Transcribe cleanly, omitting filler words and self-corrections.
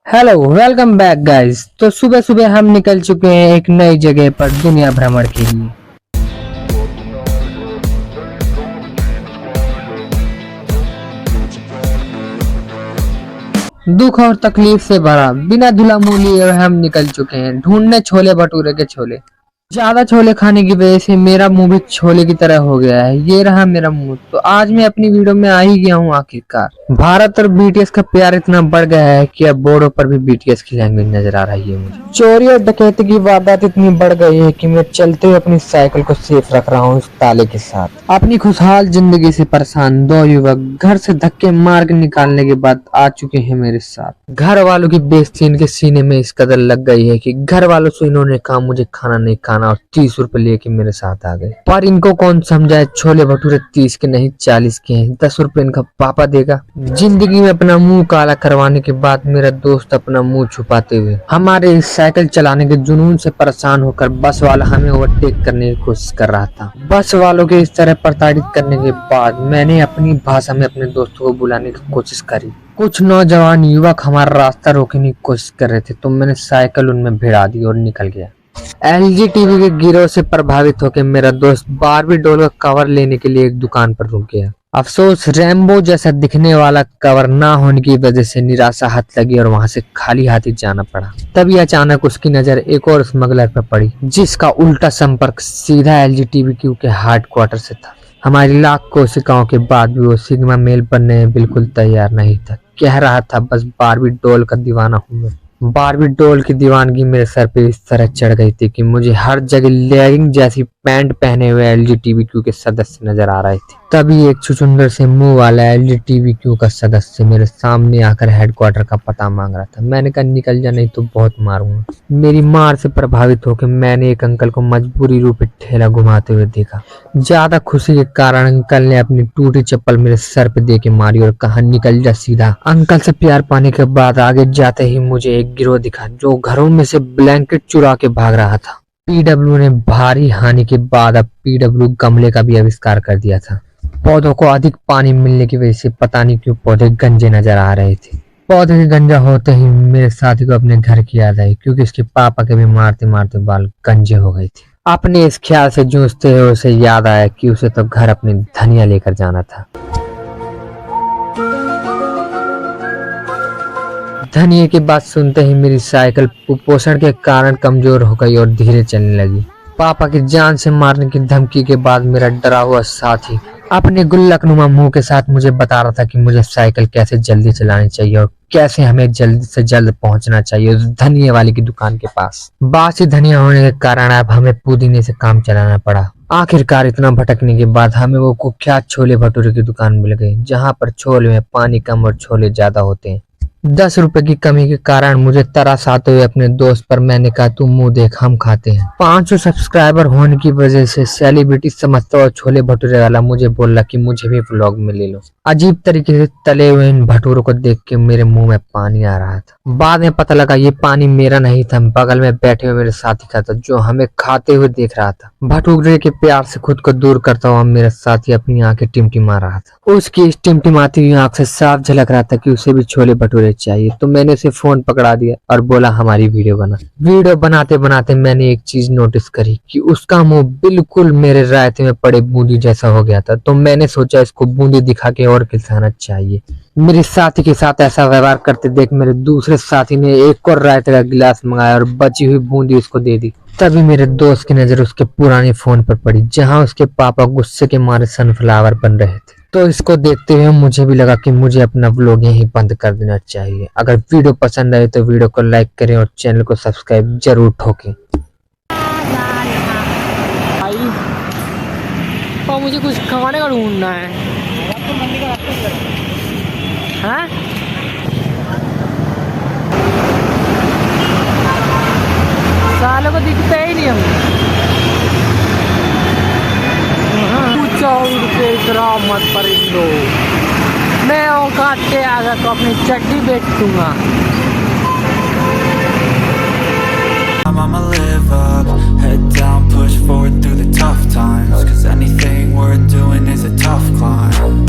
Hello welcome back guys. तो सुबह सुबह हम निकल चुके हैं एक नई जगह पर दुनिया भ्रमण के लिए। दुख और तकलीफ से भरा बिना धुला मुंह लिए हम निकल चुके हैं ढूंढने छोले भटूरे के छोले। ज्यादा छोले खाने की वजह से मेरा मुंह भी छोले की तरह हो गया है। ये रहा मेरा मुंह। तो आज मैं अपनी वीडियो में आ ही गया हूँ आखिरकार। भारत और बीटीएस का प्यार इतना बढ़ गया है कि अब बोर्डों पर भी बीटीएस की लैंग्वेज नजर आ रही है मुझे। चोरी और डकैती की वारदात इतनी बढ़ गई है कि मैं चलते हुए अपनी साइकिल को सेफ रख रहा हूँ इस ताले के साथ। अपनी खुशहाल जिंदगी से परेशान दो युवक घर से धक्के मार के निकालने के बाद आ चुके हैं मेरे साथ। घर वालों की बेइज्जती इनके सीने में इस कदर लग गई है कि घर वालों से इन्होंने कहा मुझे खाना नहीं खाना और 30 रुपए लेके मेरे साथ आ गए। पर इनको कौन समझाए, छोले भटूरे 30 के नहीं 40 के हैं। 10 रुपए इनका पापा देगा। जिंदगी में अपना मुंह काला करवाने के बाद मेरा दोस्त अपना मुंह छुपाते हुए हमारे इस साइकिल चलाने के जुनून से परेशान होकर बस वाला हमें ओवरटेक करने की कोशिश कर रहा था। बस वालों के इस तरह प्रताड़ित करने के बाद मैंने अपनी भाषा में अपने दोस्तों को बुलाने की कोशिश करी। कुछ नौजवान युवक हमारा रास्ता रोकने की कोशिश कर रहे थे तो मैंने साइकिल उनमें भिड़ा दी और निकल गया। एलजी टीवी के गिरोह से प्रभावित होकर मेरा दोस्त बारबी डॉल का कवर लेने के लिए एक दुकान पर रुक गया। अफसोस रैम्बो जैसा दिखने वाला कवर ना होने की वजह से निराशा हाथ लगी और वहां से खाली हाथ ही जाना पड़ा। तभी अचानक उसकी नजर एक और स्मगलर पर पड़ी जिसका उल्टा संपर्क सीधा एलजी टीवी के हार्ड क्वार्टर से था। हमारी लाख कोशिकाओं के बाद भी वो सिग्मा मेल बनने में बिल्कुल तैयार नहीं था। कह रहा था बस बारबी डॉल का दीवाना हूँ मैं। बारबी डॉल की दीवानगी मेरे सर पे इस तरह चढ़ गई थी कि मुझे हर जगह लेगिंग जैसी पैंट पहने हुए एलजी टीवी के सदस्य नजर आ रहे थे। तभी एक छुचुंदर से मुंह वाला एलजी टीवी का सदस्य मेरे सामने आकर हेडक्वार्टर का पता मांग रहा था। मैंने कहा निकल जा नहीं तो बहुत मारूंगा। मेरी मार से प्रभावित होकर मैंने एक अंकल को मजबूरी रूप से ठेला घुमाते हुए देखा। ज्यादा खुशी के कारण अंकल ने अपनी टूटी चप्पल मेरे सर पे दे के मारी और कहा निकल जा सीधा। अंकल से प्यार पाने के बाद आगे जाते ही मुझे एक गिरोह दिखा जो घरों में से ब्लैंकेट चुरा के भाग रहा था। पीडब्ल्यू ने भारी हानि के बाद अब पीडब्ल्यू गमले का भी आविष्कार कर दिया था। पौधों को अधिक पानी मिलने की वजह से पता नहीं क्यों पौधे गंजे नजर आ रहे थे। पौधे के गंजा होते ही मेरे साथी को अपने घर की याद आई क्योंकि उसके पापा के भी मारते मारते बाल गंजे हो गए थे। अपने इस ख्याल से जूझते हुए उसे याद आया कि उसे तो घर अपनी धनिया लेकर जाना था। धनिया की बात सुनते ही मेरी साइकिल कुपोषण के कारण कमजोर हो गई और धीरे चलने लगी। पापा की जान से मारने की धमकी के बाद मेरा डरा हुआ साथी अपने गुल्लकनुमा मुंह के साथ मुझे बता रहा था कि मुझे साइकिल कैसे जल्दी चलानी चाहिए और कैसे हमें जल्द से जल्द पहुंचना चाहिए उस धनिया वाले की दुकान के पास। बासी धनिया होने के कारण अब हमें पुदीने से काम चलाना पड़ा। आखिरकार इतना भटकने के बाद हमें वो कुख्यात छोले भटूरे की दुकान मिल गई जहाँ पर छोले में पानी कम और छोले ज्यादा होते हैं। 10 रुपए की कमी के कारण मुझे तरस आते हुए अपने दोस्त पर मैंने कहा तू मुंह देख हम खाते हैं। 500 सब्सक्राइबर होने की वजह से सेलिब्रिटी समझता और छोले भटूरे वाला मुझे बोला कि मुझे भी व्लॉग में ले लो। अजीब तरीके से तले हुए इन भटूरों को देख के मेरे मुंह में पानी आ रहा था। बाद में पता लगा ये पानी मेरा नहीं था, बगल में बैठे हुए मेरे साथी का था जो हमें खाते हुए देख रहा था। भटूरे के प्यार से खुद को दूर करता हुआ मेरा साथी अपनी आंखें टिमटिमा रहा था। उसकी इस टिमटिमाती हुई आंख से साफ झलक रहा था कि उसे भी छोले भटूरे चाहिए। तो मैंने उसे फोन पकड़ा दिया और बोला हमारी वीडियो बना। वीडियो बनाते बनाते मैंने एक चीज नोटिस करी कि उसका मुंह बिल्कुल मेरे रायते में पड़े बूंदी जैसा हो गया था। तो मैंने सोचा इसको बूंदी दिखा के और खिलाना चाहिए। मेरे साथी के साथ ऐसा व्यवहार करते देख मेरे दूसरे साथी ने एक और रायते का गिलास मंगाया और बची हुई बूंदी उसको दे दी। तभी मेरे दोस्त की नजर उसके पुराने फोन पर पड़ी जहां उसके पापा गुस्से के मारे सनफ्लावर बन रहे थे। तो इसको देखते हुए मुझे भी लगा कि मुझे अपना व्लॉग यहीं बंद कर देना चाहिए। अगर वीडियो पसंद आए तो वीडियो को लाइक करें और चैनल को सब्सक्राइब जरूर ठोकें। और मुझे कुछ खाने का ढूंढना है। हाँ? सालों को दिखता ही नहीं हम। मत परिंदो मैं औकात के आगे तो अपनी चड्डी बेच दूंगा। I'ma live up, head down, push forward through the tough times, 'cause anything worth doing is a tough climb.